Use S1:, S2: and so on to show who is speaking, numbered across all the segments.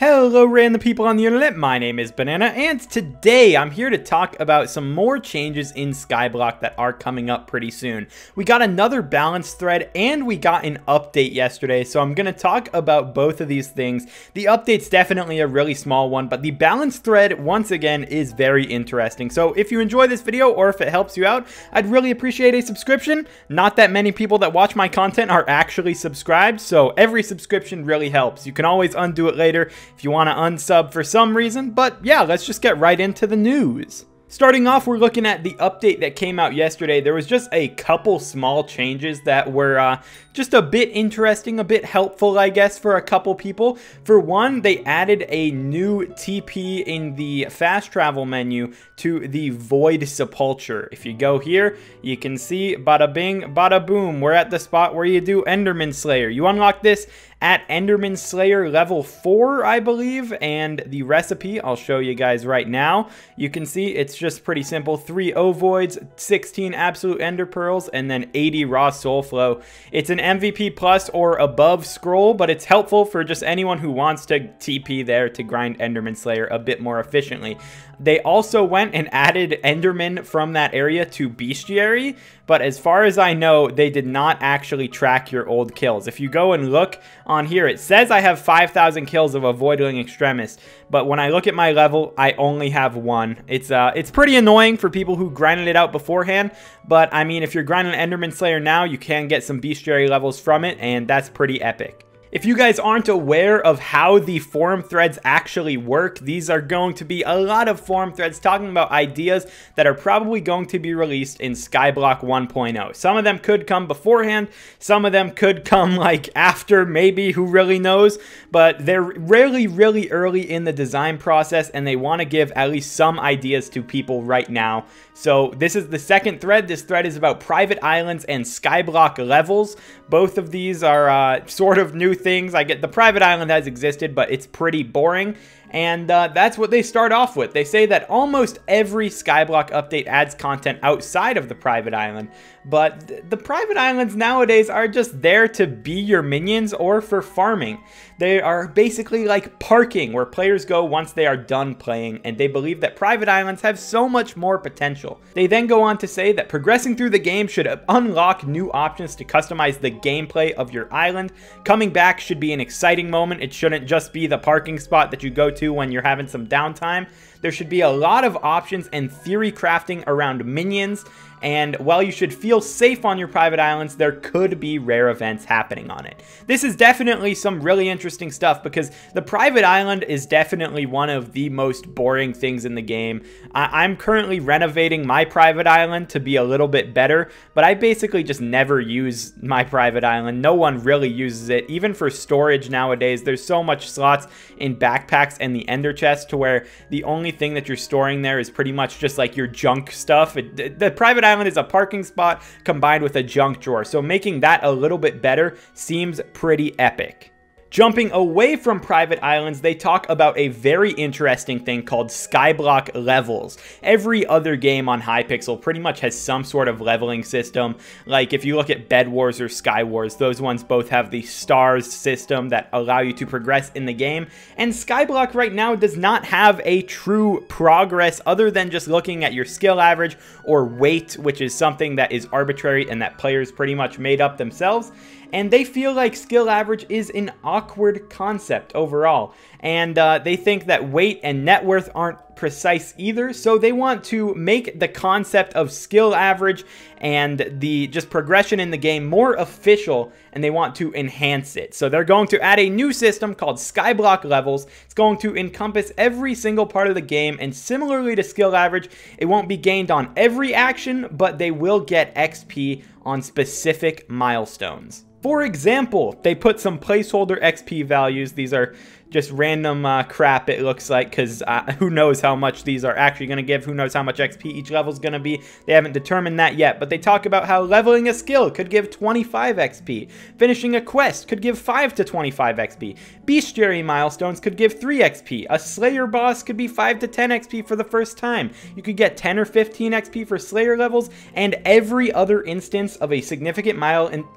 S1: Hello random people on the internet, my name is Banana, and today I'm here to talk about some more changes in Skyblock that are coming up pretty soon. We got another balance thread and we got an update yesterday, so I'm going to talk about both of these things. The update's definitely a really small one, but the balance thread, once again, is very interesting. So if you enjoy this video or if it helps you out, I'd really appreciate a subscription. Not that many people that watch my content are actually subscribed, so every subscription really helps. You can always undo it later if you want to unsub for some reason, but yeah, let's just get right into the news. Starting off, we're looking at the update that came out yesterday. There was just a couple small changes that were just a bit interesting, a bit helpful, I guess, for a couple people. For one, they added a new TP in the fast travel menu to the Void Sepulcher. If you go here, you can see bada bing, bada boom. We're at the spot where you do Enderman Slayer. You unlock this at Enderman Slayer level 4, I believe, and the recipe I'll show you guys right now. You can see it's just pretty simple. 3 ovoids, 16 absolute ender pearls, and then 80 raw soul flow. It's an MVP plus or above scroll, but it's helpful for just anyone who wants to TP there to grind Enderman Slayer a bit more efficiently. They also went and added Enderman from that area to Bestiary, but as far as I know, they did not actually track your old kills. If you go and look on here, it says I have 5,000 kills of a Voidling Extremist, but when I look at my level, I only have 1. It's pretty annoying for people who grinded it out beforehand, but I mean, if you're grinding Enderman Slayer now, you can get some Bestiary levels from it, and that's pretty epic. If you guys aren't aware of how the forum threads actually work, these are going to be a lot of forum threads talking about ideas that are probably going to be released in Skyblock 1.0. Some of them could come beforehand, some of them could come like after, maybe, who really knows, but they're really early in the design process and they want to give at least some ideas to people right now. So this is the second thread. This thread is about private islands and Skyblock levels. Both of these are sort of new things. I get the private island has existed, but it's pretty boring. And that's what they start off with. They say that almost every Skyblock update adds content outside of the private island, but the private islands nowadays are just there to be your minions or for farming. They are basically like parking, where players go once they are done playing, and they believe that private islands have so much more potential. They then go on to say that progressing through the game should unlock new options to customize the gameplay of your island. Coming back should be an exciting moment. It shouldn't just be the parking spot that you go to when you're having some downtime. There should be a lot of options and theory crafting around minions, and while you should feel safe on your private islands, there could be rare events happening on it. This is definitely some really interesting stuff because the private island is definitely one of the most boring things in the game. I'm currently renovating my private island to be a little bit better, but I basically just never use my private island. No one really uses it. Even for storage nowadays, there's so much slots in backpacks and the ender chest to where the only thing that you're storing there is pretty much just like your junk stuff. The private island is a parking spot combined with a junk drawer, so making that a little bit better seems pretty epic. Jumping away from private islands, they talk about a very interesting thing called Skyblock Levels. Every other game on Hypixel pretty much has some sort of leveling system. Like if you look at Bed Wars or Sky Wars, those ones both have the stars system that allow you to progress in the game. And Skyblock right now does not have a true progress other than just looking at your skill average or weight, which is something that is arbitrary and that players pretty much made up themselves. And they feel like skill average is an awkward concept overall. And they think that weight and net worth aren't precise either, so they want to make the concept of skill average and the just progression in the game more official, and they want to enhance it. So they're going to add a new system called Skyblock Levels. It's going to encompass every single part of the game, and similarly to skill average, it won't be gained on every action, but they will get XP on specific milestones. For example, they put some placeholder XP values. These are just random crap, it looks like, because who knows how much these are actually going to give, who knows how much XP each level is going to be. They haven't determined that yet, but they talk about how leveling a skill could give 25 XP, finishing a quest could give 5 to 25 XP, bestiary milestones could give 3 XP, a slayer boss could be 5 to 10 XP for the first time, you could get 10 or 15 XP for slayer levels, and every other instance of a significant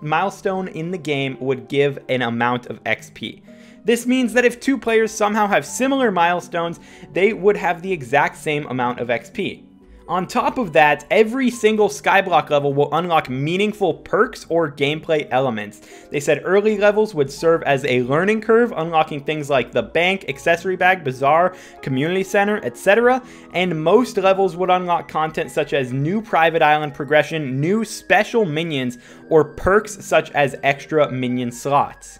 S1: milestone in the game would give an amount of XP. This means that if two players somehow have similar milestones, they would have the exact same amount of XP. On top of that, every single Skyblock level will unlock meaningful perks or gameplay elements. They said early levels would serve as a learning curve, unlocking things like the bank, accessory bag, bazaar, community center, etc. And most levels would unlock content such as new private island progression, new special minions, or perks such as extra minion slots.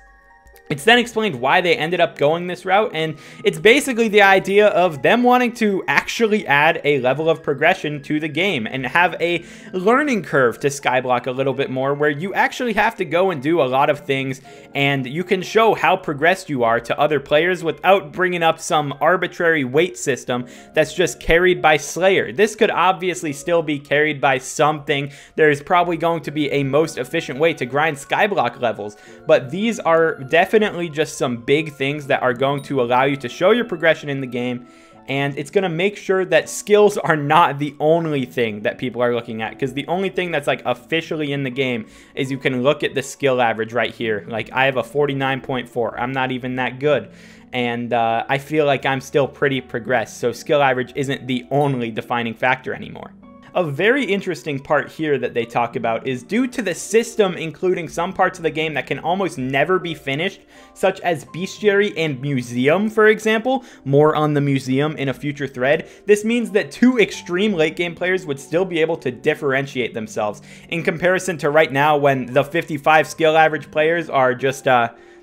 S1: It's then explained why they ended up going this route, and it's basically the idea of them wanting to actually add a level of progression to the game and have a learning curve to Skyblock a little bit more, where you actually have to go and do a lot of things and you can show how progressed you are to other players without bringing up some arbitrary weight system that's just carried by Slayer. This could obviously still be carried by something. There's probably going to be a most efficient way to grind Skyblock levels, but these are definitely just some big things that are going to allow you to show your progression in the game, and it's going to make sure that skills are not the only thing that people are looking at, because the only thing that's like officially in the game is you can look at the skill average right here. Like, I have a 49.4. I'm not even that good, and I feel like I'm still pretty progressed, so skill average isn't the only defining factor anymore. A very interesting part here that they talk about is due to the system including some parts of the game that can almost never be finished, such as Bestiary and Museum, for example. More on the Museum in a future thread. This means that two extreme late game players would still be able to differentiate themselves in comparison to right now, when the 55 skill average players are just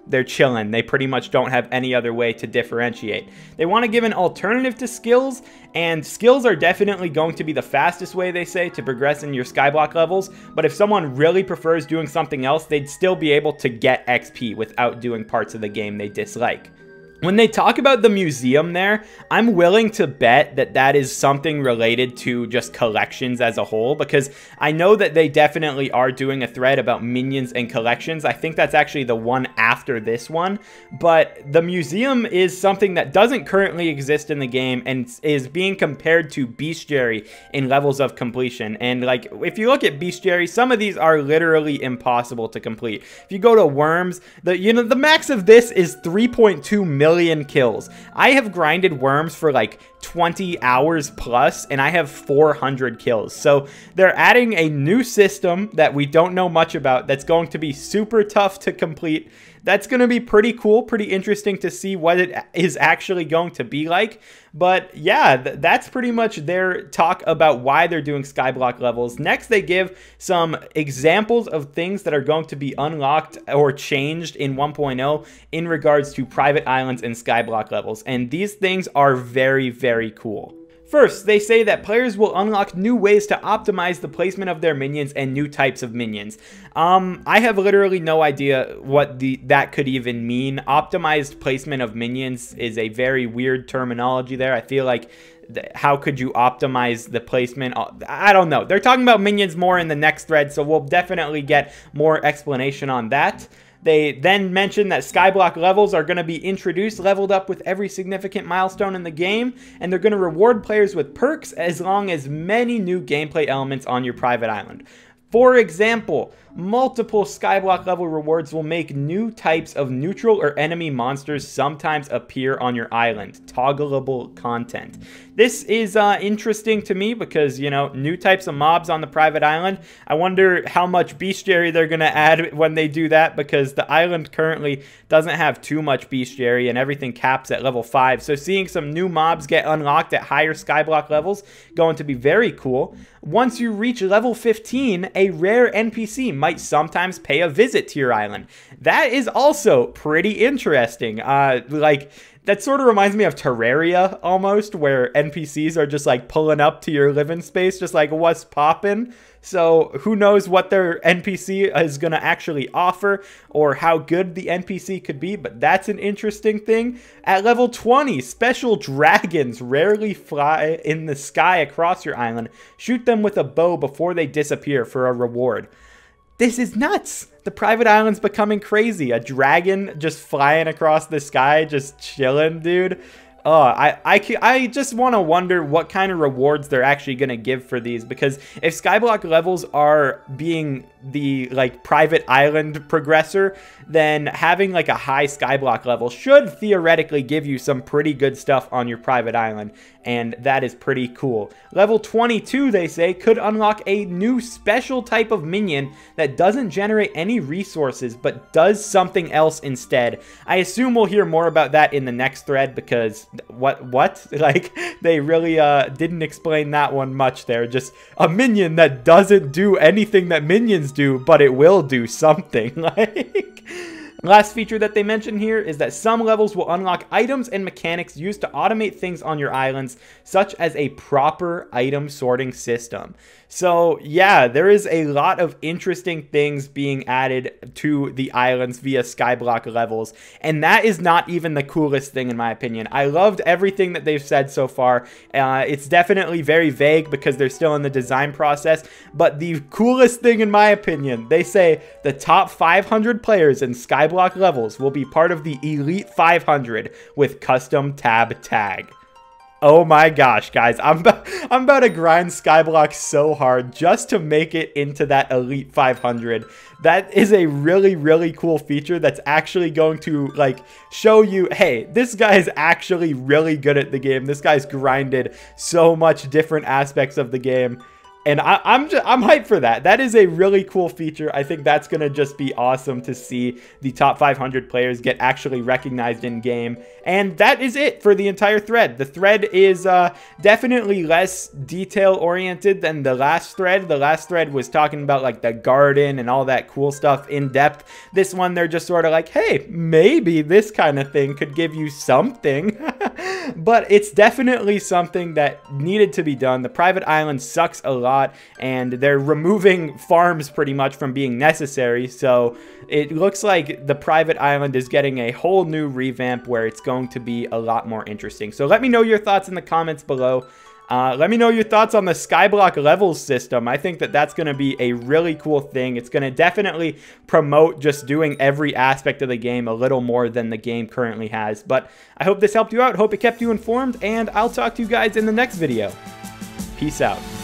S1: they're chilling. They pretty much don't have any other way to differentiate. They want to give an alternative to skills, and skills are definitely going to be the fastest way, they say, to progress in your Skyblock levels, but if someone really prefers doing something else, they'd still be able to get XP without doing parts of the game they dislike. When they talk about the museum there, I'm willing to bet that that is something related to just collections as a whole, because I know that they definitely are doing a thread about minions and collections. I think that's actually the one after this one, but the museum is something that doesn't currently exist in the game and is being compared to Bestiary in levels of completion. And like, if you look at Bestiary, some of these are literally impossible to complete. If you go to Worms, the max of this is 3.2 million kills. I have grinded Worms for like 20 hours plus, and I have 400 kills. So they're adding a new system that we don't know much about that's going to be super tough to complete. That's going to be pretty cool, pretty interesting to see what it is actually going to be like. But yeah, that's pretty much their talk about why they're doing Skyblock levels. Next, they give some examples of things that are going to be unlocked or changed in 1.0 in regards to private islands and Skyblock levels. And these things are very, very cool. First, they say that players will unlock new ways to optimize the placement of their minions and new types of minions. I have literally no idea what that could even mean. Optimized placement of minions is a very weird terminology there. I feel like, how could you optimize the placement? I don't know. They're talking about minions more in the next thread, so we'll definitely get more explanation on that. They then mention that Skyblock levels are going to be introduced, leveled up with every significant milestone in the game, and they're going to reward players with perks as long as many new gameplay elements on your private island. For example, multiple Skyblock level rewards will make new types of neutral or enemy monsters sometimes appear on your island. Toggleable content. This is interesting to me because, you know, new types of mobs on the private island. I wonder how much bestiary they're going to add when they do that, because the island currently doesn't have too much bestiary and everything caps at level 5. So seeing some new mobs get unlocked at higher Skyblock levels going to be very cool. Once you reach level 15, a rare NPC might sometimes pay a visit to your island. That is also pretty interesting. That sort of reminds me of Terraria almost, where NPCs are just like pulling up to your living space, just like, what's poppin'? So who knows what their NPC is going to actually offer or how good the NPC could be, but that's an interesting thing. At level 20, special dragons rarely fly in the sky across your island. Shoot them with a bow before they disappear for a reward. This is nuts. The private island's becoming crazy. A dragon just flying across the sky, just chilling, dude. I just want to wonder what kind of rewards they're actually going to give for these, because if Skyblock Levels are being the like private island progressor, then having like a high Skyblock level should theoretically give you some pretty good stuff on your private island, and that is pretty cool. Level 22, they say, could unlock a new special type of minion that doesn't generate any resources but does something else instead. I assume we'll hear more about that in the next thread, because what like they really didn't explain that one much there. Just a minion that doesn't do anything that minions do, but it will do something. Like, last feature that they mention here is that some levels will unlock items and mechanics used to automate things on your islands, such as a proper item sorting system. So yeah, there is a lot of interesting things being added to the islands via Skyblock Levels, and that is not even the coolest thing in my opinion. I loved everything that they've said so far. It's definitely very vague because they're still in the design process, but the coolest thing in my opinion, they say the top 500 players in Skyblock Levels will be part of the Elite 500 with custom tab tag. Oh my gosh, guys, I'm about to grind Skyblock so hard just to make it into that Elite 500. That is a really, really cool feature that's actually going to, like, show you, hey, this guy is actually really good at the game. This guy's grinded so much different aspects of the game. And I'm hyped for that. That is a really cool feature. I think that's going to just be awesome to see the top 500 players get actually recognized in game. And that is it for the entire thread. The thread is definitely less detail oriented than the last thread. The last thread was talking about like the garden and all that cool stuff in depth. This one, they're just sort of like, hey, maybe this kind of thing could give you something. But it's definitely something that needed to be done. The private island sucks a lot, and they're removing farms pretty much from being necessary. So it looks like the private island is getting a whole new revamp where it's going to be a lot more interesting. So let me know your thoughts in the comments below. Let me know your thoughts on the Skyblock Levels system. I think that that's going to be a really cool thing. It's going to definitely promote just doing every aspect of the game a little more than the game currently has. But I hope this helped you out. Hope it kept you informed, and I'll talk to you guys in the next video. Peace out.